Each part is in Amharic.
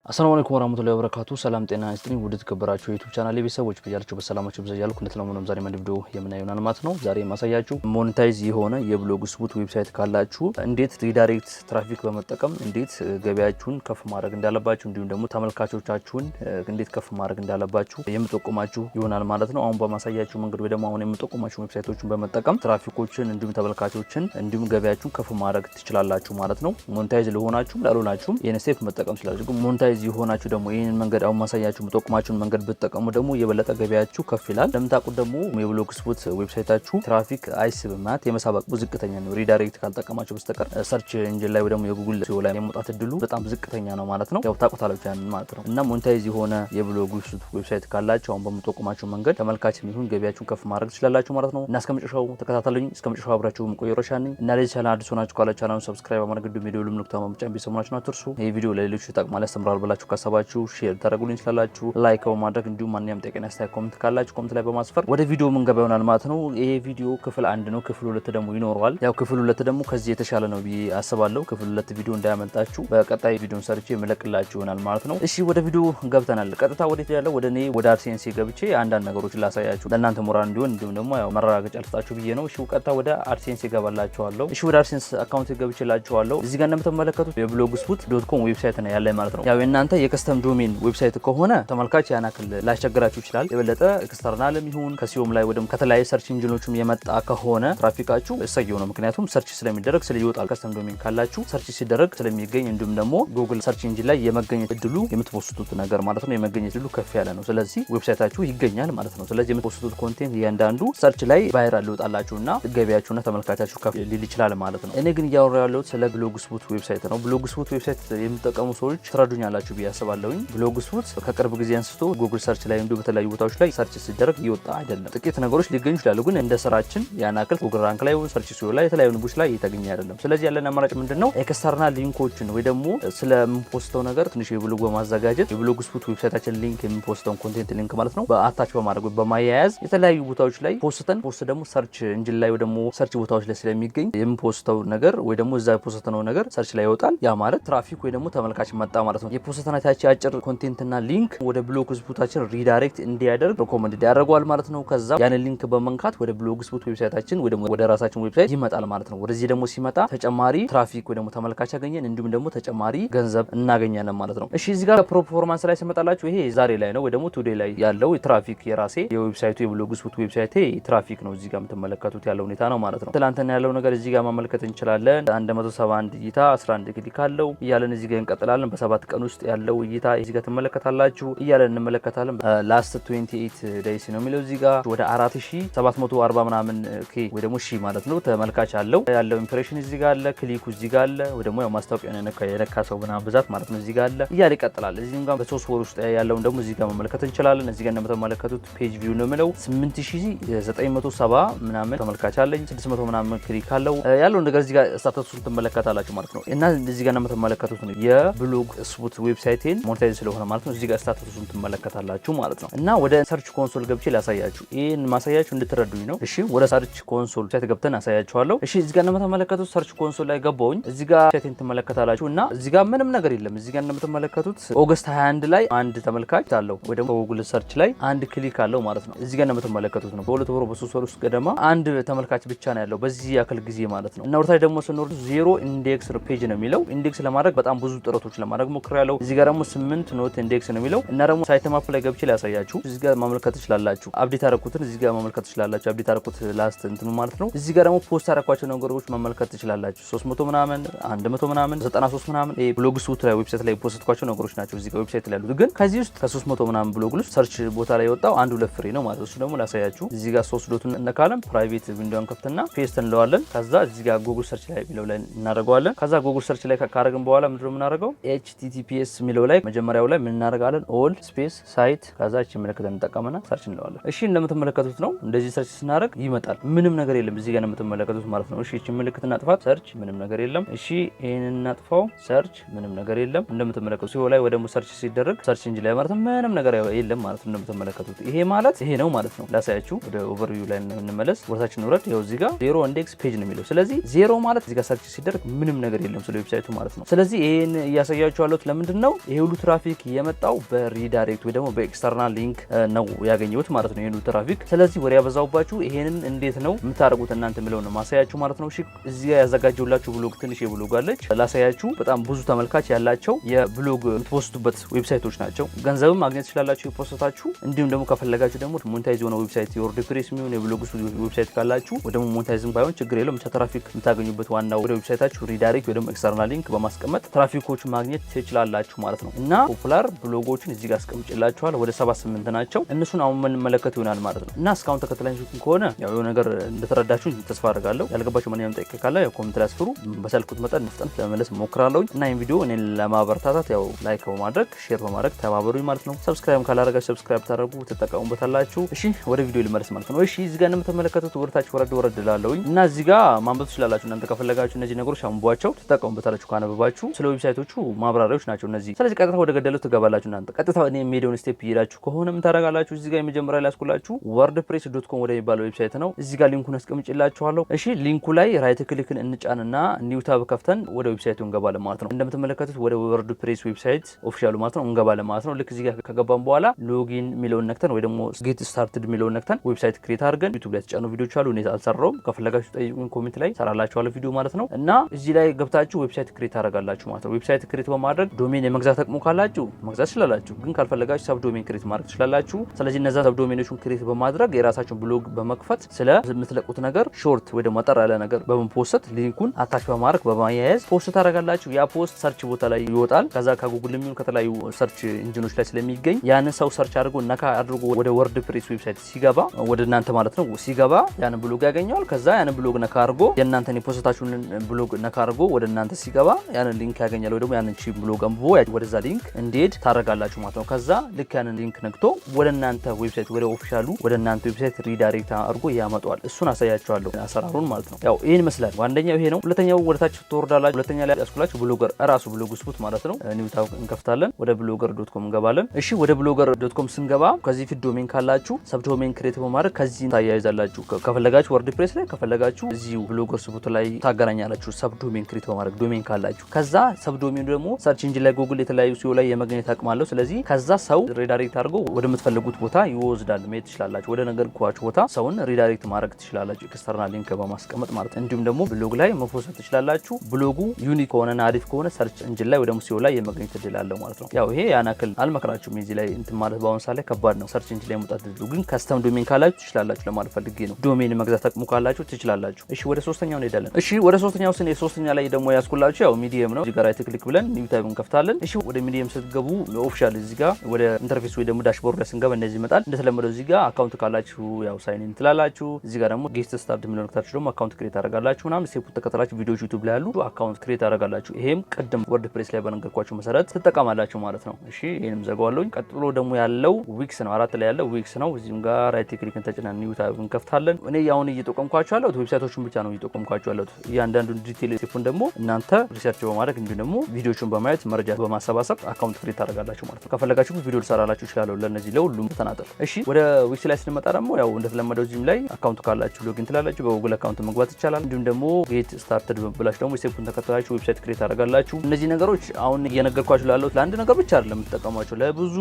አሰላሙ አለይኩም ወራህመቱላሂ ወበረካቱ። ሰላም ጤና ይስጥልኝ። ውድ ተከበራችሁ የዩቲዩብ ቻናሌ ቤተሰቦች በያላችሁ በሰላማችሁ ብዛያልኩ እንደተለመደው ዛሬ አንድ ቪዲዮ የምናየው ነው ማለት ነው። ዛሬ የማሳያችሁ ሞኔታይዝ የሆነ የብሎግ ስፖት ዌብሳይት ካላችሁ እንዴት ሪዳይሬክት ትራፊክ በመጠቀም እንዴት ገበያችሁን ከፍ ማድረግ እንዳለባችሁ እንዲሁም ደግሞ ተመልካቾቻችሁን እንዴት ከፍ ማድረግ እንዳለባችሁ የምጠቁማችሁ ይሆናል ማለት ነው። አሁን በማሳያችሁ መንገድ ወይ ደግሞ አሁን የምጠቁማችሁ ዌብሳይቶችን በመጠቀም ትራፊኮችን እንዲሁም ተመልካቾችን እንዲሁም ገበያችሁን ከፍ ማድረግ ትችላላችሁ ማለት ነው። ሞኔታይዝ ለሆናችሁም ላልሆናችሁም ይሄን ስቴፕ መጠቀም ትችላላችሁ። ሞኔታይዝ ይሆናችሁ ደግሞ ይሄን መንገድ አሁን ማሳያችሁ የምጠቁማችሁን መንገድ ብትጠቀሙ ደግሞ የበለጠ ገበያችሁ ከፍ ይላል። ለምታውቁት ደግሞ የብሎግ ስፖት ዌብሳይታችሁ ትራፊክ አይስብም ማለት የመሳብ አቅሙ ዝቅተኛ ነው። ሪዳይሬክት ካልጠቀማችሁ በስተቀር ሰርች ኢንጂን ላይ ወይ ደግሞ የጉግል ሲኦ ላይ የመውጣት እድሉ በጣም ዝቅተኛ ነው ማለት ነው። ያው ታውቁታላችሁ ያን ማለት ነው። እና ሞኔታይዝ የሆነ የብሎግ ስፖት ዌብሳይት ካላችሁ አሁን በምጠቁማችሁ መንገድ ተመልካችም ይሁን ገበያችሁን ከፍ ማድረግ ትችላላችሁ ማለት ነው። እና እስከመጨረሻው ተከታተሉኝ። እስከመጨረሻው አብራችሁ ቆዩ። ረሻኒ እና ለዚህ ቻናል አዲስ ሆናችሁ ካላችሁ ቻናሉን ሰብስክራይብ በማድረግ እንዲሁም ቪዲዮ ልምልክታ ማምጫን ቢሰሙናችሁ አትርሱ። ይሄ ቪዲዮ ለሌሎች ይጠቅማል ያስተምራል ብላችሁ ካሰባችሁ ሼር ታደርጉልኝ ስላላችሁ ላይክ በማድረግ እንዲሁም ማንኛውም ጥያቄና አስተያየት ኮሜንት ካላችሁ ኮሜንት ላይ በማስፈር ወደ ቪዲዮ ምን ገባ ይሆናል ማለት ነው። ይሄ ቪዲዮ ክፍል 1 ነው። ክፍል 2 ደግሞ ይኖረዋል። ያው ክፍል 2 ደግሞ ከዚህ የተሻለ ነው ብዬ አስባለሁ። ክፍል 2 ቪዲዮ እንዳያመልጣችሁ በቀጣይ ቪዲዮን ሰርቼ የመለቅላችሁ ይሆናል ማለት ነው። እሺ ወደ ቪዲዮ ገብተናል። ቀጥታ ወደ ያለው ወደ አድሴንስ ገብቼ አንዳንድ ነገሮችን ላሳያችሁ ለእናንተ ሞራል እንዲሆን እንዲሁም ደግሞ ያው መረጋገጫ ልስጣችሁ ብዬ ነው። እሺ ቀጥታ ወደ አድሴንስ ገባላችኋለሁ። እሺ ወደ አድሴንስ አካውንት ገብቼላችኋለሁ። እዚህ ጋር እንደምትመለከቱት የብሎግስፖት.com ዌብሳይት ነው ያለ ማለት ነው። ያው እናንተ የከስተም ዶሜን ዌብሳይት ከሆነ ተመልካች ያናክል ላስቸግራችሁ ይችላል። የበለጠ ኤክስተርናልም ይሁን ከሲኦም ላይ ወደም ከተለያየ ሰርች ኢንጂኖችም የመጣ ከሆነ ትራፊካችሁ እሰየው ነው። ምክንያቱም ሰርች ስለሚደረግ ስለይወጣል። ከስተም ዶሜን ካላችሁ ሰርች ሲደረግ ስለሚገኝ እንዲሁም ደግሞ ጉግል ሰርች ኢንጂን ላይ የመገኘት እድሉ የምትፖስቱት ነገር ማለት ነው የመገኘት እድሉ ከፍ ያለ ነው። ስለዚህ ዌብሳይታችሁ ይገኛል ማለት ነው። ስለዚህ የምትፖስቱት ኮንቴንት እያንዳንዱ ሰርች ላይ ቫይራል ሊወጣላችሁና ገበያችሁና ተመልካቻችሁ ከፍ ሊል ይችላል ማለት ነው። እኔ ግን እያወራሁ ያለሁት ስለ ብሎግስፖት ዌብሳይት ነው። ብሎግስፖት ዌብሳይት የምትጠቀሙ ሰዎች ትረዱኛላችሁ ብዬ አስባለሁኝ። ብሎግስፖት ከቅርብ ጊዜ አንስቶ ጉግል ሰርች ላይ እንዲሁ በተለያዩ ቦታዎች ላይ ሰርች ሲደረግ ይወጣ አይደለም። ጥቂት ነገሮች ሊገኙ ይችላሉ፣ ግን እንደ ስራችን ያናክል ጉግል ራንክ ላይ ወይ ሰርች ሲኦ ላይ የተለያዩ ንጉስ ላይ እየተገኘ አይደለም። ስለዚህ ያለን አማራጭ ምንድነው? ኤክስተርናል ሊንኮችን ወይ ደግሞ ስለምንፖስተው ነገር ትንሽ የብሎግ በማዘጋጀት የብሎግስፖት ዌብሳይታችን ሊንክ የምንፖስተውን ኮንቴንት ሊንክ ማለት ነው በአታች በማድረግ በማያያዝ የተለያዩ ቦታዎች ላይ ፖስት ደግሞ ሰርች ኢንጂን ላይ ወይ ደግሞ ሰርች ቦታዎች ላይ ስለሚገኝ የምንፖስተው ነገር ወይ ደግሞ እዛ የፖስተነው ነገር ሰርች ላይ ይወጣል። ያ ማለት ትራፊክ ወይ ደግሞ ተመልካች መጣ ማለት ነው። የፖስተናታች አጭር ኮንቴንትና ሊንክ ወደ ብሎግስፖታችን ሪዳይሬክት እንዲያደርግ ሪኮመንድ ያደርገዋል ማለት ነው። ከዛ ያንን ሊንክ በመንካት ወደ ብሎግስፖት ዌብሳይታችን ወይ ደግሞ ወደ ራሳችን ዌብሳይት ይመጣል ማለት ነው። ወደዚህ ደግሞ ሲመጣ ተጨማሪ ትራፊክ ወይ ደግሞ ተመልካች ያገኘን እንዲሁም ደግሞ ተጨማሪ ገንዘብ እናገኛለን ማለት ነው። እሺ እዚህ ጋር ፐርፎርማንስ ላይ ስመጣላችሁ ይሄ ዛሬ ላይ ነው ወይ ደግሞ ቱዴይ ላይ ያለው ትራፊክ የራሴ የዌብሳይቱ የብሎግስፖት ዌብሳይቴ ትራፊክ ነው። እዚህ ጋር የምትመለከቱት ያለው ሁኔታ ነው ማለት ነው። ትላንትና ያለው ነገር እዚህ ጋር ማመልከት እንችላለን። 171 እይታ 11 ክሊክ አለው እያለን እዚህ ጋር እንቀጥላለን። በ7 ቀን ውስጥ ያለው እይታ እዚህ ጋር ትመለከታላችሁ እያለን እንመለከታለን። ላስት 28 ዴይስ ነው የሚለው እዚህ ጋር ወደ 4740 ምናምን ኬ ወይ ደግሞ ሺ ማለት ነው ተመልካች አለው። ያለው ኢምፕሬሽን እዚህ ጋር አለ፣ ክሊኩ እዚህ ጋር አለ ወይ ደግሞ ያው ማስታወቂያ የነካ ሰው ምናምን ብዛት ማለት ነው እዚህ ጋር አለ እያለ ይቀጥላል። እዚህም ጋር በ3 ወር ውስጥ ያለውን ደግሞ እዚህ ጋር መመልከት እንችላለን። እዚህ ጋር እንደምትመለከቱት ፔጅ ቪው ነው የሚለው 8970 ምናምን ተመልካች አለኝ 600 ምናምን ክሊክ አለው ያለው ነገር እዚህ ጋር ስታተሱን ትመለከታላችሁ ማለት ነው። እና እዚህ ጋር እንደምትመለከቱት ነው የብሎግ ስፖት ዌብሳይቴን ሞኔታይዝ ስለሆነ ማለት ነው እዚህ ጋር ስታተሱን ትመለከታላችሁ ማለት ነው። እና ወደ ሰርች ኮንሶል ገብቼ ላሳያችሁ። ይሄን ማሳያችሁ እንድትረዱኝ ነው። እሺ ወደ ሰርች ኮንሶል ሳይት ገብተን አሳያችኋለሁ። እሺ እዚህ ጋር እንደምትመለከቱት ሰርች ኮንሶል ላይ ገባሁኝ። እዚህ ጋር ሳይትን ትመለከታላችሁ እና እዚህ ጋር ምንም ነገር የለም። እዚህ ጋር እንደምትመለከቱት ኦገስት 21 ላይ አንድ ተመልካች አለው ወይ ደግሞ ጉግል ሰርች ላይ አንድ ክሊክ አለው ማለት ነው። እዚህ ጋር እንደምትመለከቱት ነው በሁለት ወር በሶስት ወር ውስጥ ገደማ አንድ ተመልካች ብቻ ነው ያለው በዚህ ያክል ጊዜ ማለት ነው። እና ወርታይ ደግሞ ስንወርድ ዜሮ ኢንዴክስ ፔጅ ነው የሚለው። ኢንዴክስ ለማድረግ በጣም ብዙ ጥረቶች ለማድረግ ሞክሬያለሁ። እዚህ ጋር ደግሞ 8 ኖት ኢንዴክስ ነው የሚለው። እና ደግሞ ሳይት ማፕ ላይ ገብቼ ላሳያችሁ። እዚህ ጋር ማመልከት ትችላላችሁ። አፕዴት አደረኩትን እዚህ ጋር ማመልከት ትችላላችሁ። አፕዴት አደረኩት ላስት እንትኑ ማለት ነው። እዚህ ጋር ደግሞ ፖስት አደረኳቸው ነገሮች ማመልከት ትችላላችሁ። 300 ምናምን 100 ምናምን 93 ምናምን ብሎግስፖት ላይ ዌብሳይት ላይ ፖስትኳቸው ነገሮች ናቸው እዚህ ጋር ዌብሳይት ላይ ያሉት። ግን ከዚህ ውስጥ ከ300 ምናምን ብሎግ ውስጥ ሰርች ቦታ ላይ የወጣው አንድ ሁለት ፍሬ ነው ማለት ነው። እሱ ደግሞ ላሳያችሁ። እዚህ ጋር 3 ዶቱን እንነካለን። ፕራይቬት ዊንዶውን ከፍተና ፔስት እንለዋለን። ከዛ እዚህ ጋር ጉግል ሰርች ላይ የሚለው ላይ እናደርገዋለን። ከዛ ጉግል ሰርች ላይ ካረግን በኋላ ምንድነው የምናደርገው? https የሚለው ላይ መጀመሪያው ላይ ምን እናደርጋለን? ኦል ስፔስ ሳይት ከዛ እቺ ምልክት እንጠቀምና ሰርች እንለዋለን። እሺ እንደምትመለከቱት ነው። እንደዚህ ሰርች ስናደርግ ይመጣል። ምንም ነገር የለም እዚህ ጋር እንደምትመለከቱት ማለት ነው። እሺ እቺ ምልክት እናጥፋት። ሰርች ምንም ነገር የለም። እሺ ይሄንን እናጥፋው። ሰርች ምንም ነገር የለም። እንደምትመለከቱት ሲኦ ላይ ወደሞ ሰርች ሲደረግ ሰርች ኢንጂን ላይ ማለት ምንም ነገር የለም ማለት ነው። እንደምትመለከቱት ይሄ ማለት ይሄ ነው ማለት ነው። ላሳያችሁ። ወደ ኦቨርቪው ላይ እንመለስ። ወርታችን ወረድ። ይኸው እዚህ ጋር ዜሮ ኢንዴክስ ፔጅ ነው የሚለው። ስለዚህ ዜሮ ማለት እዚህ ጋር ሰርች ሲደረግ ምንም ነገር የለም ስለ ዌብሳይቱ ማለት ነው። ስለዚህ ይሄን እያሳያችሁ ያለሁት ለምንድን ምንድነው ይሄ ሁሉ ትራፊክ የመጣው በሪዳይሬክት ወይ ደግሞ በኤክስተርናል ሊንክ ነው ያገኘሁት ማለት ነው ይሄ ሁሉ ትራፊክ። ስለዚህ ወሬ ያበዛውባችሁ ይሄንን እንዴት ነው የምታደርጉት እናንተ የሚለው ነው ማሳያችሁ ማለት ነው። እሺ እዚህ ጋር ያዘጋጀውላችሁ ብሎግ ትንሽ የብሎግ አለች ላሳያችሁ። በጣም ብዙ ተመልካች ያላቸው የብሎግ የምትፖስቱበት ዌብሳይቶች ናቸው። ገንዘብም ማግኘት ትችላላችሁ የፖስታችሁ። እንዲሁም ደግሞ ከፈለጋችሁ ደግሞ ሞኔታይዝ የሆነ ዌብሳይት የወርድፕሬስ የሚሆን የብሎግ ዌብሳይት ካላችሁ ወይ ደግሞ ሞኔታይዝም ባይሆን ችግር የለውም ብቻ ትራፊክ የምታገኙበት ዋናው ወደ ዌብሳይታችሁ ሪዳይሬክት ወይ ደግሞ ኤክስተርናል ሊንክ በማስቀመጥ ትራፊኮችን ማግኘት ትችላላችሁ ማለት ነው። እና ፖፑላር ብሎጎችን እዚህ ጋር አስቀምጬላችኋለሁ ወደ 78 ናቸው። እነሱን አሁን የምንመለከት ይሆናል ማለት ነው። እና እስካሁን ተከታታዮች ከሆነ ያው የሆነ ነገር እንደተረዳችሁ ተስፋ አደርጋለሁ። ያልገባችሁ ማንኛውም ጥያቄ ካለ ያው ኮሜንት ላይ አስፍሩ። በቻልኩት መጠን ፍጥነት ለመመለስ ሞክራለሁ። እና ይሄን ቪዲዮ እኔን ለማበረታታት ያው ላይክ በማድረግ ሼር በማድረግ ተባበሩኝ ማለት ነው። ሰብስክራይብ ካላደረጋችሁ ሰብስክራይብ ታደርጉ ተጠቀሙበታላችሁ። እሺ ወደ ቪዲዮ ልመለስ ማለት ነው። እሺ እዚህ ጋር እንደምትመለከቱት ወርታችሁ ወረድ እላለሁኝ እና እዚህ ጋር ማንበብ ትችላላችሁ እናንተ ከፈለጋችሁ እነዚህ ነገሮች አንብቧቸው ተጠቀሙበታላችሁ ካነበባችሁ። ስለ ዌብሳይቶቹ ማብራሪያዎች ናቸው እነዚህ። ስለዚህ ቀጥታ ወደ ገደለው ትገባላችሁ። እናንተ ቀጥታ እኔ የሚሄደውን ስቴፕ ይሄዳችሁ ከሆነ ምን ታደርጋላችሁ? እዚህ ጋር የመጀመሪያ ላይ ያስኩላችሁ wordpress.com ወደ የሚባለው ዌብሳይት ነው። እዚህ ጋር ሊንኩን አስቀምጬላችኋለሁ። እሺ ሊንኩ ላይ ራይት ክሊክን እንጫንና ኒው ታብ ከፍተን ወደ ዌብሳይቱ እንገባለን ማለት ነው። እንደምትመለከቱት ወደ ወርድፕሬስ ዌብሳይት ኦፊሻሉ ማለት ነው እንገባለን ማለት ነው። ልክ እዚህ ጋር ከገባን በኋላ ሎጊን ሚለውን ነክተን ወይ ደግሞ ጌት ስታርትድ ሚለውን ነክተን ዌብሳይት ክሬት አድርገን ዩቲዩብ ላይ ተጫኑ ቪዲዮዎች አሉ። እኔ አልሰራውም። ከፈለጋችሁ ጠይቁኝ ኮሜንት ላይ ሰራላችኋለሁ ቪዲዮ ማለት ነው። እና እዚህ ላይ ገብታችሁ ዌብሳይት ክሬት ታደርጋላችሁ ማለት ነው። ዌብሳይት ክሬት በማድረግ ዶሜን የመግዛት አቅሙ ካላችሁ መግዛት ትችላላችሁ። ግን ካልፈለጋችሁ ሰብ ዶሜን ክሬት ማድረግ ትችላላችሁ። ስለዚህ እነዛ ሰብ ዶሜኖችን ክሬት በማድረግ የራሳችሁን ብሎግ በመክፈት ስለ የምትለቁት ነገር ሾርት ወይ ደግሞ አጠር ያለ ነገር በመፖስት ሊንኩን አታች በማድረግ በማያያዝ ፖስት ታደርጋላችሁ። ያ ፖስት ሰርች ቦታ ላይ ይወጣል። ከዛ ከጉግል የሚሆን ከተለያዩ ሰርች ኢንጂኖች ላይ ስለሚገኝ ያንን ሰው ሰርች አድርጎ ነካ አድርጎ ወደ ወርድፕሬስ ዌብሳይት ሲገባ ወደ እናንተ ማለት ነው ሲገባ ያንን ብሎግ ያገኘዋል። ከዛ ያንን ብሎግ ነካ አድርጎ የእናንተን የፖስታችሁን ብሎግ ነካ አድርጎ ወደ እናንተ ሲገባ ያንን ሊንክ ያገኛል። ወይ ደግሞ ያንን ቺ ብሎግ አንብቦ ወደዛ ሊንክ እንዲሄድ ታደርጋላችሁ ማለት ነው። ከዛ ልክ ያንን ሊንክ ነክቶ ወደ እናንተ ዌብሳይት ወደ ኦፊሻሉ ወደ እናንተ ዌብሳይት ሪዳይሬክት አድርጎ ያመጣዋል። እሱን አሳያችኋለሁ አሰራሩን ማለት ነው። ያው ይሄን ይመስላል። አንደኛው ይሄ ነው። ሁለተኛው ወደታች ትወርዳላችሁ። ሁለተኛ ላይ ያስኩላችሁ ብሎገር ራሱ ብሎግ ስፑት ማለት ነው። ኒው ታብ እንከፍታለን። ወደ blogger.com እንገባለን። እሺ ወደ blogger.com ስንገባ ከዚህ ፊት ዶሜን ካላችሁ ሰብ ዶሜን ክሬት በማድረግ ከዚህ ታያይዛላችሁ። ከፈለጋችሁ ወርድፕሬስ ላይ ከፈለጋችሁ እዚሁ ብሎገር ስፑት ላይ ታገናኛላችሁ። ሰብ ዶሜን ክሬት በማድረግ ዶሜን ካላችሁ ከዛ ሰብ ዶሜን ደግሞ ሰርች ኢንጂን ላይ ጉግል የተለያዩ ሲኦ ላይ የመገኘት አቅም አለው። ስለዚህ ከዛ ሰው ሪዳይሬክት አድርጎ ወደምትፈልጉት ቦታ ይወስዳል። መሄድ ትችላላችሁ። ወደ ነገርኳችሁ ቦታ ሰውን ሪዳይሬክት ማድረግ ትችላላችሁ ኤክስተርናል ሊንክ በማስቀመጥ ማለት ነው። እንዲሁም ደግሞ ብሎግ ላይ መፖስት ትችላላችሁ። ብሎጉ ዩኒክ ከሆነና አሪፍ ከሆነ ሰርች ኢንጂን ላይ ወይ ደግሞ ሲኦ ላይ የመገኘት እድል አለው ማለት ነው። ያው ይሄ ያን ያክል አልመክራችሁም እዚህ ላይ እንትን ማለት በአሁን ሰዓት ላይ ከባድ ነው ሰርች ኢንጂን ላይ መውጣት እድሉ። ግን ከስተም ዶሜን ካላችሁ ትችላላችሁ ለማለት ፈልጌ ነው። ዶሜን መግዛት አቅሙ ካላችሁ ትችላላችሁ። እሺ ወደ ሶስተኛው እንሄዳለን። እሺ ወደ ሶስተኛው ስንሄድ ሶስተኛ ላይ ደግሞ ያስኩላችሁ ያው ሚዲየም ነው። እዚህ ጋር ራይት ክሊክ ብለን ኒው ታብ እንከፍታለን። እሺ ወደ ሚዲየም ስትገቡ ኦፊሻል እዚህ ጋር ወደ ኢንተርፌስ ወይ ደግሞ ዳሽቦርድ ላይ ስንገባ እንደዚህ ይመጣል። እንደተለመደው እዚህ ጋር አካውንት ካላችሁ ያው ሳይን ኢን ትላላችሁ። እዚህ ጋር ደግሞ ጌት ስታርት የሚለውን ነክታችሁ ደግሞ አካውንት ክሬት አደርጋላችሁ ምናምን ስቴፑን ተከተላችሁ ቪዲዮዎች ዩቲዩብ ላይ ያሉ አካውንት ክሬት አደርጋላችሁ። ይሄም ቅድም ወርድፕሬስ ላይ በነገርኳችሁ መሰረት ትጠቀማላችሁ ማለት ነው። እሺ ይሄንም ዘጋዋለሁኝ። ቀጥሎ ደግሞ ያለው ዊክስ ነው። አራት ላይ ያለው ዊክስ ነው። እዚህም ጋር ራይት ክሊክን ተጭነን ኒው ታብ እንከፍታለን። እኔ ያውን እየጠቆምኳችሁ ያለሁት ዌብሳይቶቹን ብቻ ነው እየጠቆምኳችሁ ያለሁት። እያንዳንዱን ዲቴል ስቴፑን ደግሞ እናንተ ሪሰርች በማድረግ እንዲሁም ደግሞ ቪዲዮዎቹን በማየት መረጃ በማሰባሰብ አካውንት ክሬት ታደርጋላችሁ ማለት ነው። ከፈለጋችሁ ቪዲዮ ልሰራላችሁ እችላለሁ ለነዚህ ለሁሉም ተናጠል። እሺ ወደ ዊክስ ላይ ስንመጣ ደግሞ ያው እንደተለመደው እዚህም ላይ አካውንት ካላችሁ ሎጊን ትላላችሁ። በጉግል አካውንት መግባት ይቻላል። እንዲሁም ደግሞ ጌት ስታርትድ ብላችሁ ደግሞ ስቴፑን ተከተላችሁ ዌብሳይት ክሬት ታደርጋላችሁ። እነዚህ ነገሮች አሁን እየነገርኳችሁ ላሉት ለአንድ ነገር ብቻ አይደለም የምትጠቀሟቸው፣ ለብዙ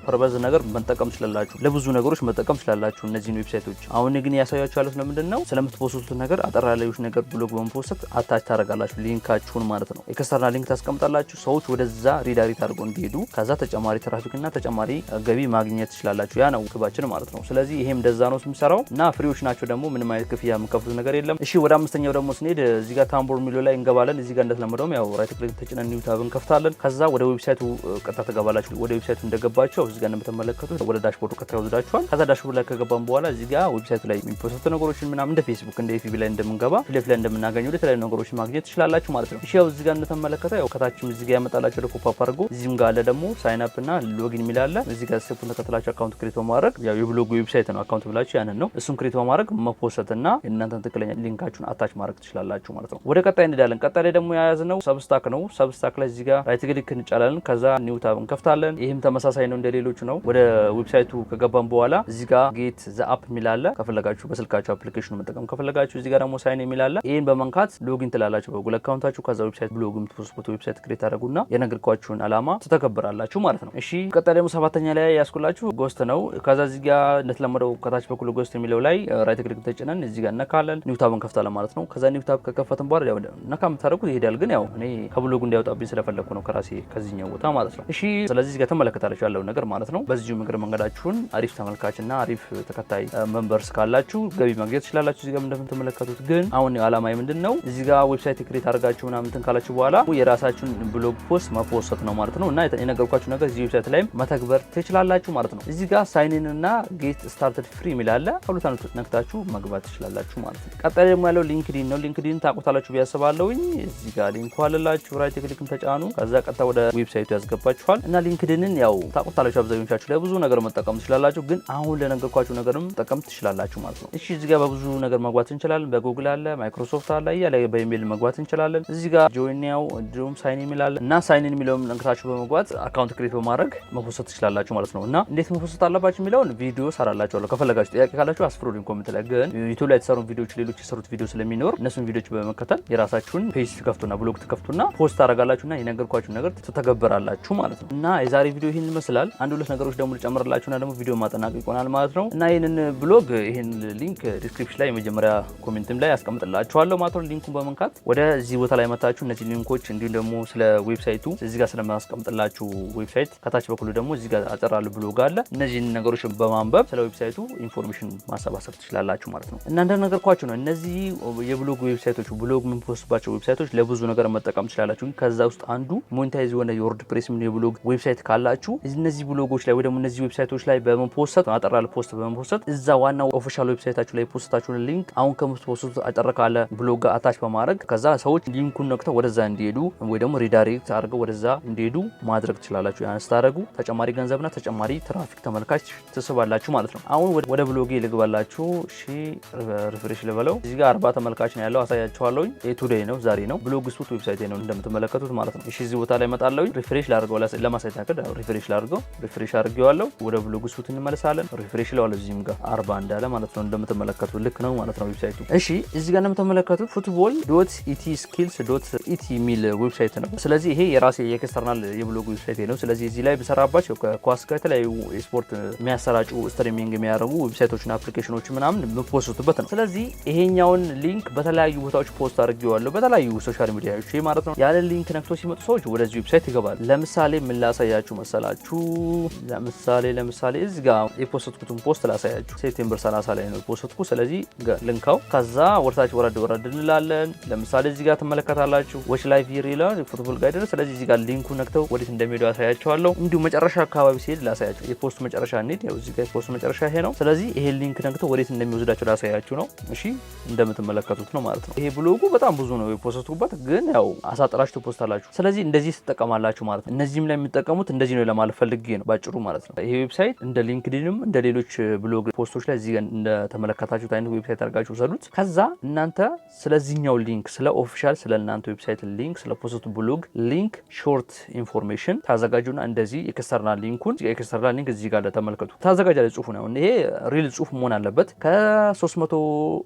ፐርፐዝ ነገር መጠቀም ትችላላችሁ። ለብዙ ነገሮች መጠቀም ትችላላችሁ እነዚህን ዌብሳይቶች። አሁን ግን ያሳያችሁ ያሉት ለምንድን ነው ስለምትፖስቱት ነገር አጠር ያለች ነገር ብሎግ በመፖስት አታች ታደርጋላችሁ ሊንካችሁን ማለት ነው። ኤክስተርናል ሊንክ ታስቀምጣላችሁ። ሰዎች ወደዛ ሪዳይሬክት አድርገው እንዲሄዱ ከዛ ተጨማሪ ትራፊክ እና ተጨማሪ ገቢ ማግኘት ትችላላችሁ። ያ ነው ግባችን ማለት ነው። ስለዚህ ይሄም እንደዛ ነው የሚሰራው እና ፍሪዎች ናቸው ደግሞ ምንም አይነት ክፍያ የምከፍሉት ነገር የለም። እሺ ወደ አምስተኛው ደግሞ ስንሄድ እዚህ ጋር ታምቦር ሚሎ ላይ እንገባለን። እዚህ ጋር እንደተለመደው ያው ራይት ክሊክ ተጭነን ኒው ታብ እንከፍታለን። ከዛ ወደ ዌብሳይቱ ቀጥታ ትገባላችሁ። ወደ ዌብሳይቱ እንደገባችሁ እዚህ ጋር እንደምትመለከቱት ወደ ዳሽቦርዱ ቀጥታ ይወስዳችኋል። ከዛ ዳሽቦርድ ላይ ከገባን በኋላ እዚህ ጋር ዌብሳይቱ ላይ የሚፖስቱ ነገሮችን ምናምን እንደ ፌስቡክ እንደ ኤፍቢ ላይ እንደምንገባ ፊት ላይ እንደምናገኘው የተለያዩ ነገሮችን ማግኘት ትችላላችሁ ማለት ነው። እሺ ያው እዚህ ጋር እንደተመለከተው ያው ከታችም እዚህ ጋር ያመጣላችሁ ለፖፕ አፕ አድርጎ እዚህም ጋር አለ ደግሞ ሳይን አፕ እና ሎጊን የሚል አለ። እዚህ ጋር ስቴፑን ተከትላችሁ አካውንት ክሬት በማድረግ ያው የብሎግ ዌብሳይት ነው አካውንት ብላችሁ ያንን ነው እሱን ክሬት በማድረግ መፖስት እና የእናንተን ትክክለኛ ሊንካችሁን አታች ማድረግ ትችላላችሁ ማለት ነው። ወደ ቀጣይ እንሄዳለን። ቀጣይ ላይ ደግሞ የያዝነው ሰብስታክ ነው። ሰብስታክ ላይ እዚህ ጋር ራይት ክሊክ እንጫላለን። ከዛ ኒው ታብ እንከፍታለን። ይህም ተመሳሳይ ነው እንደሌሎቹ ነው። ወደ ዌብሳይቱ ከገባን በኋላ እዚህ ጋር ጌት ዘ አፕ የሚል አለ። ከፈለጋችሁ በስልካችሁ አፕሊኬሽኑ መጠቀም ከፈለጋችሁ እዚህ ጋር ደግሞ ሳይን የሚል አለ። ይሄን በመንካት ሎጊን ትላላችሁ በጉግል አካውንታችሁ። ከዛ ዌብሳይት ብሎግ የምትፖስቱት ዌብሳይት ክሬት አደረጉና የነገርኳችሁን አላማ ተተከብራላችሁ ማለት ነው። እሺ ቀጣይ ደግሞ ሰባተኛ ላይ ያስኩላችሁ ጎስት ነው። ከዛ እዚህ ጋር እንደተለመደው ከታች በኩል ጎስት የሚለው ላይ ራይት ክሊክ ተጭነን እዚህ ጋር ነካለን፣ ኒው ታብ እንከፍታለን ማለት ነው። ከዛ ኒው ታብ ከከፈትን በኋላ ያው ነካ የምታደርጉት ይሄዳል። ግን ያው እኔ ከብሎጉ እንዲያወጣብኝ ስለፈለኩ ነው ከራሴ ከዚህኛው ቦታ ማለት ነው። እሺ ስለዚህ እዚህ ጋር ተመለከታላችሁ ያለው ነገር ማለት ነው። በዚሁ መንገዳችሁን አሪፍ ተመልካችና አሪፍ ተከታይ መንበርስ ካላችሁ ገቢ ማግኘት ትችላላችሁ። እዚህ ጋር እንደምትመለከቱት ግን አሁን አላማዬ ምንድነው እዚህ ጋር ዌብሳይት ክሬት አድርጋችሁ ምናምን እንትን ካላችሁ በኋላ የራሳችሁን ብሎግ ፖስት መፖስት ነው ማለት ነው። እና የነገርኳችሁ ነገር እዚህ ዌብሳይት ላይ መተግበር ትችላላችሁ ማለት ነው። እዚህ ጋር ሳይን ኢን እና ጌት ስታርትድ ፍሪ የሚላለ ሁለቱን ነክታችሁ መግባት ትችላላችሁ ማለት ነው። ቀጣይ ደግሞ ያለው ሊንክዲን ነው። ሊንክዲን ታውቁታላችሁ ቢያስባለሁኝ እዚህ ጋር ሊንኩ አለላችሁ። ራይት ክሊክን ተጫኑ። ከዛ ቀጥታ ወደ ዌብሳይቱ ያስገባችኋል። እና ሊንክዲንን ያው ታውቁታላችሁ አብዛኞቻችሁ ለብዙ ነገር መጠቀም ትችላላችሁ። ግን አሁን ለነገርኳችሁ ነገርም መጠቀም ትችላላችሁ ማለት ነው። እሺ እዚህ ጋር በብዙ ነገር መግባት እንችላለን። በጉግል አለ፣ ማይክሮሶፍት አለ፣ ያለ በኢሜል መግባት እንችላለን። እዚህ ጋር ጆይን ያው እንዲሁም ሳይን ኢን ይላል እና ሳይን ኢን የሚለውን ነክታችሁ በመግባት አካውንት ክሬት በማድረግ መፖስት ትችላላችሁ ማለት ነው። እና እንዴት መፖስት አለባችሁ የሚለውን ቪዲዮ ሰራላችኋለሁ። ከፈለጋችሁ ጥያቄ ካላችሁ አስፍሩልኝ ኮሜንት ላይ። ግን ዩቲዩብ ላይ የተሰሩ ቪዲዮዎች ሌሎች የሰሩት ቪዲዮ ስለሚኖር እነሱን ቪዲዮዎች በመከተል የራሳችሁን ፔጅ ትከፍቱና ብሎግ ትከፍቱና ፖስት ታደርጋላችሁና የነገርኳችሁ ነገር ትተገበራላችሁ ማለት ነው። እና የዛሬ ቪዲዮ ይሄን ይመስላል። አንድ ሁለት ነገሮች ደግሞ ልጨምርላችሁና ደግሞ ቪዲዮ ማጠናቀቅ ይሆናል ማለት ነው። እና ይሄንን ብሎግ ይሄን ሊንክ ዲስክሪፕሽን ላይ የመጀመሪያ ኮሜንትም ላይ አስቀምጥላችኋለሁ ማለት ነው። ሊንኩን በመንካት ወደዚህ ቦታ ላይ መታችሁ እነዚህ ሊንኮች እንዲሁም ደግሞ ስለ ዌብሳይቱ እዚህ ጋር ስለማስቀምጥላችሁ ዌብሳይት ከታች በኩል ደግሞ እዚህ ጋር አጠራል ብሎግ አለ። እነዚህን ነገሮች በማንበብ ስለ ዌብሳይቱ ኢንፎርሜሽን ማሰባሰብ ትችላላችሁ ማለት ነው። እና እንደነገርኳችሁ ነው እነዚህ የብሎግ ዌብሳይቶች ብሎግ የምንፖስትባቸው ዌብሳይቶች ለብዙ ነገር መጠቀም ትችላላችሁ። ከዛ ውስጥ አንዱ ሞኔታይዝ የሆነ የወርድፕሬስ ምን የብሎግ ዌብሳይት ካላችሁ እነዚህ ብሎጎች ላይ ወይ ደግሞ እነዚህ ዌብሳይቶች ላይ በመፖስት አጠራል ፖስት በመፖስት እዛ ዋናው ኦፊሻል ዌብሳይታችሁ ላይ ፖስታችሁን ሊንክ አሁን ከምትፖስቱት አጠራ ካለ ብሎግ ጋር አታች በማድረግ ከዛ ሰዎች ሊንኩን ነክተው ወደዛ እንዲሄዱ ወይ ደግሞ ሪዳይሬክት አድርገው ወደዛ እንዲሄዱ ማድረግ ትችላላችሁ። ያን ስታደርጉ ተጨማሪ ገንዘብና ተጨማሪ ትራፊክ ተመልካች ትስባላችሁ ማለት ነው። አሁን ወደ ብሎጌ ልግባላችሁ። እሺ ሪፍሬሽ ልበለው። እዚህ ጋር 40 ተመልካች ነው ያለው አሳያችኋለሁ። ቱዴይ ነው ዛሬ ነው። ብሎግ ስፑት ዌብሳይት ነው እንደምትመለከቱት ማለት ነው። እሺ እዚህ ቦታ ላይ መጣለሁ። ሪፍሬሽ ላድርገው ለማሳየት ያክል ሪፍሬሽ ላድርገው። ሪፍሬሽ አድርጌዋለሁ። ወደ ብሎግ ስፑት እንመለሳለን። ሪፍሬሽ ለዋለ እዚህም ጋር 40 እንዳለ ማለት ነው። እንደምትመለከቱት ልክ ነው ማለት ነው ዌብሳይቱ። እሺ እዚህ ጋር እንደምትመለከቱት football.etskills.et የሚል ዌብሳይት ነው። ስለዚህ ይሄ የራሴ የኤክስተርናል የብሎግ ዌብሳይት ነው። ስለዚህ እዚህ ላይ ብሰራባቸው ከኳስ ጋር የተለያዩ ስፖርት የሚያሰራጩ ስትሪሚንግ የሚያደርጉ ዌብሳይቶችና አፕሊኬሽኖች ምናምን የምፖስቱበት ነው። ስለዚህ ይሄኛውን ሊንክ በተለያዩ ቦታዎች ፖስት አድርጌዋለሁ በተለያዩ ሶሻል ሚዲያዎች ማለት ነው። ያለ ሊንክ ነክቶ ሲመጡ ሰዎች ወደዚህ ዌብሳይት ይገባሉ። ለምሳሌ ምን ላሳያችሁ መሰላችሁ? ለምሳሌ እዚህ ጋር የፖስትኩትን ፖስት ላሳያችሁ። ሴፕቴምበር 30 ላይ ነው የፖስትኩ። ስለዚህ ልንካው ከዛ ወርታች ወረድ እንላለን። ለምሳሌ እዚህ ጋር ትመለከታላችሁ ዎች ላይቭ ይላል ፉትቦል ጋይደር። ስለዚህ እዚህ ጋር ሊንኩ ነክተው ወዴት እንደሚሄዱ ያሳያቸዋለሁ። እንዲሁ መጨረሻ አካባቢ ሲሄድ ላሳያችሁ። የፖስት መጨረሻ እንሂድ። ያው እዚህ ጋር የፖስት መጨረሻ ይሄ ነው። ስለዚህ ይሄ ሊንክ ነክተው ወዴት እንደሚወስዳቸው ላሳያችሁ ነው። እሺ እንደምትመለከቱት ነው ማለት ነው። ይሄ ብሎጉ በጣም ብዙ ነው የፖስትኩበት፣ ግን ያው አሳጥራችሁ ፖስት አላችሁ። ስለዚህ እንደዚህ ትጠቀማላችሁ ማለት ነው። እነዚህም ላይ የሚጠቀሙት እንደዚህ ነው ለማለት ፈልጌ ነው ባጭሩ ማለት ነው። ይሄ ዌብሳይት እንደ ሊንክድኢንም እንደ ሌሎች ብሎግ ፖስቶች ላይ እዚህ ጋር እንደተመለከታችሁት አይነት ዌብሳይት አድርጋችሁ ወሰዱት። ከዛ እናንተ ስለዚህኛው ሊንክ ስለ ኦፊሻል ስለ እናንተ ዌብሳይት ሊንክ ስለ ፖስት ብሎግ ሊንክ ሾርት ኢንፎርሜሽን ታዘጋጁና እንደዚህ ኤክስተርናል ሊንኩን ኤክስተርናል ሊንክ እዚህ ጋር ተመልከቱ ታዘጋጃለች። ጽሁፉ ነው ይሄ ሪል ጽሁፍ መሆን አለበት። ከ300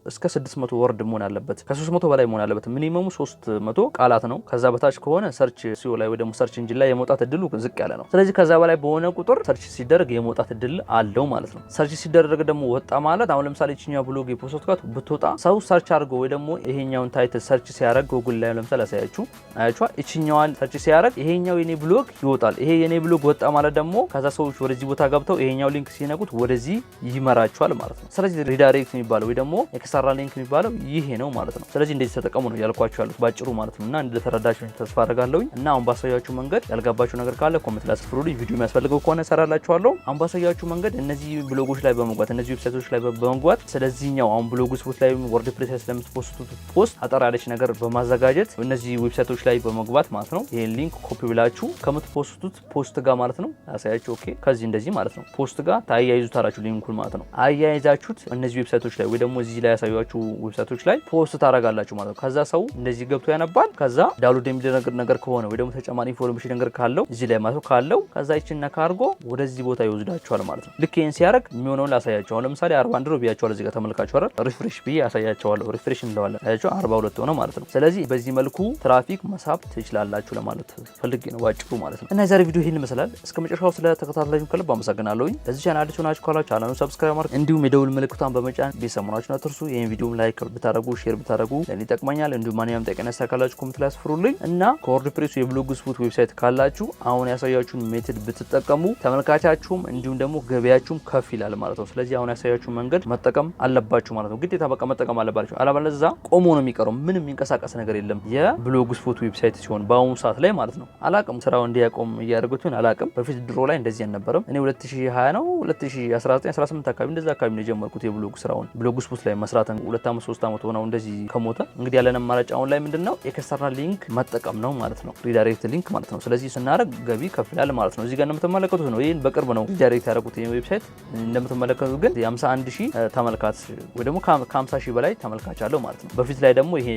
እስከ 600 ወርድ መሆን አለበት። ከ300 በላይ መሆን አለበት። ሚኒመሙ 300 ቃላት ነው። ከዛ በታች ከሆነ ሰርች ሲኦ ላይ ወይ ደግሞ ሰርች ኢንጂን ላይ የመውጣት እድሉ ዝቅ ያለ ነው። ስለዚህ ከዛ በላይ በሆነ ቁጥር ሰርች ሲደረግ የመውጣት እድል አለው ማለት ነው። ሰርች ሲደረግ ደግሞ ወጣ ማለት አሁን ለምሳሌ እቺኛው ብሎግ የፖስት ካት ብትወጣ ሰው ሰርች አድርጎ ወይ ደግሞ ይሄኛውን ታይትል ሰርች ሲያደርግ ጉግል ላይ ለምሳሌ አሳያችሁ አያችኋ እቺኛዋን ሰርች ሲያደርግ ይሄኛው የኔ ብሎግ ይወጣል። ይሄ የኔ ብሎግ ወጣ ማለት ደግሞ ከዛ ሰዎች ወደዚህ ቦታ ገብተው ይሄኛው ሊንክ ሲነኩት ወደዚህ ይመራቸዋል ማለት ነው። ስለዚህ ሪዳይሬክት የሚባለው ወይ ደግሞ ኤክስተርናል ሊንክ የሚባለው ይሄ ነው ማለት ነው። ስለዚህ እንደዚህ ተጠቀሙ ነው ያልኳችሁ ያሉት ባጭሩ ማለት ነው። እና እንደተረዳችሁ ተስፋ አደርጋለሁኝ። እና አሁን ባሳያችሁ መንገድ ያልገባችሁ ነገር ካለ ኮሜንት ላይ አስፍሩልኝ። ቪዲዮ የሚያስፈልገው ከሆነ እሰራላችኋለሁ። አሁን ባሳያችሁ መንገድ እነዚህ ብሎጎች ላይ በመግባት እነዚህ ዌብሳይቶች ላይ በመግባት ስለዚህኛው አሁን ብሎግ ስፖርት ላይ ወርድፕሬስ ላይ ስለምትፖስቱት ፖስት አጠር ያለች ነገር በማዘጋጀት እነዚህ ዌብሳይቶች ላይ በመግባት ማለት ነው ይሄን ሊንክ ኮፒ ብላችሁ ከምትፖስቱት ፖስት ጋር ማለት ነው ያሳያችሁ። ኦኬ ከዚህ እንደዚህ ማለት ነው ፖስት ጋር ታያይዙታላችሁ ሊንኩን ማለት ነው። አያይዛችሁት እነዚህ ዌብሳይቶች ላይ ወይ ደግሞ እዚህ ላይ ያሳያችሁ ዌብሳይቶች ላይ ፖስት ታረጋላችሁ ማለት ነው። ከዛ ሰው እንደዚህ ገብቶ ያነባል። ከዛ ዳውንሎድ የሚደረግ ነገር ከሆነ ወይ ደግሞ ተጨማሪ ኢንፎርሜሽን ነገር ካለው እዚህ ላይ ማለት ነው ካለው ከዛ ይችን ነካ አድርጎ ወደዚህ ቦታ ይወስዳችኋል ማለት ነው። ልክ ይሄን ሲያደርግ የሚሆነውን ላሳያችሁ። አሁን ለምሳሌ 41 ነው ብያችኋለሁ። እዚህ ጋር ተመልካችሁ አይደል? ሪፍሬሽ ብዬ ያሳያችኋለሁ። ሪፍሬሽ እንለዋለን አያችሁ 42 ሆነ ማለት ነው። ስለዚህ በዚህ መልኩ ትራፊክ መሳብ ትችላላችሁ ለማለት ፈልጌ ነው ባጭሩ ማለት ነው። እና የዛሬ ቪዲዮ ይሄን ይመስላል። እስከ መጨረሻው ስለተከታተላችሁ ከልብ አመሰግናለሁ። ለዚህ ቻናል አዲስ ሆናችሁ ካላችሁ ቻናሉን ሰብስክራይብ ማድረግ እንዲሁም የደውል ምልክቱን በመጫን ቤተሰቦናችሁን አትርሱ። ይሄን ቪዲዮም ላይክ ብታደርጉ ሼር ብታደርጉ ለኔ ይጠቅመኛል። እንዲሁም ማንኛውም ጥያቄ ካላችሁ ኮሜንት ላይ አስፍሩልኝ እና ከወርድፕሬስ የብሎግስፑት ዌብሳይት ካላችሁ አሁን ያሳያችሁን ሜተድ ብትጠቀሙ ተመልካቻችሁም እንዲሁም ደግሞ ገበያችሁም ከፍ ይላል ማለት ነው። ስለዚህ አሁን ያሳያችሁን መንገድ መጠቀም አለባችሁ ማለት ነው። ግዴታ በቃ መጠቀም አለባችሁ። አለበለዚያ ቆሞ ነው የሚቀረው። ምንም የሚንቀሳቀስ ነገር የለም የብሎግስፑት ዌብሳይት ሲሆን በአሁኑ ሰዓት ላይ ማለት ነው። አላቅም ስራው እንዲያቆም እያደረጉትን አላቅም። በፊት ድሮ ላይ እንደዚህ አልነበረም። እኔ 2020 ነው 2019 18 አካባቢ እንደዛ አካባቢ ነው የጀመርኩት የብሎግ ስራውን ብሎግስፑት ላይ መስራት 2 ዓመት 3 ዓመት ሆነው እንደዚህ ከሞተ እንግዲህ ያለን አማራጭ አሁን ላይ ምንድነው ኤክስተርናል ሊንክ መጠቀም ነው ማለት ነው። ሪዳይሬክት ሊንክ ማለት ነው። ስለዚህ ስናደርግ ገቢ ከፍ ይላል ማለት ነው። እዚህ ጋር እንደምትመለከቱት ነው። ይሄን በቅርብ ነው ሪዳይሬክት ያደረጉት ይሄን ዌብሳይት እንደምትመለከቱት ግን 51000 ተመልካች ወይ ደግሞ ከ50000 በላይ ተመልካች አለው ማለት ነው። በፊት ላይ ደግሞ ይሄ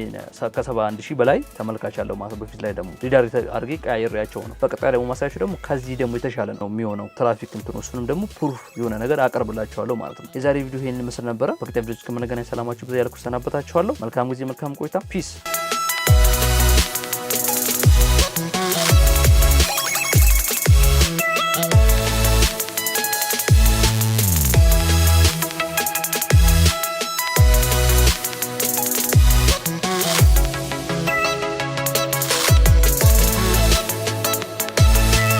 ከ71000 በላይ ተመልካች አለው ማለት ነው። በፊት ላይ ደግሞ ሪዳይሬክት አድርጌ ቀያይሬያቸው ነው። በቀጣይ ደግሞ ማሳያችሁ ደግሞ ከዚህ ደግሞ የተሻለ ነው የሚሆነው ትራፊክ እንትኑ እሱንም ደግሞ ፕሩፍ የሆነ ነገር አቀርብላችኋለሁ ማለት ነው። የዛሬ ቪዲዮ ይሄን ይመስል ነበረ። በቀጣይ ቪዲዮ እስከምንገናኝ ሰላማችሁ ብዛ ያልኩ ሰናበታችኋለሁ። መልካም ጊዜ መልካም ቆይታ ፒስ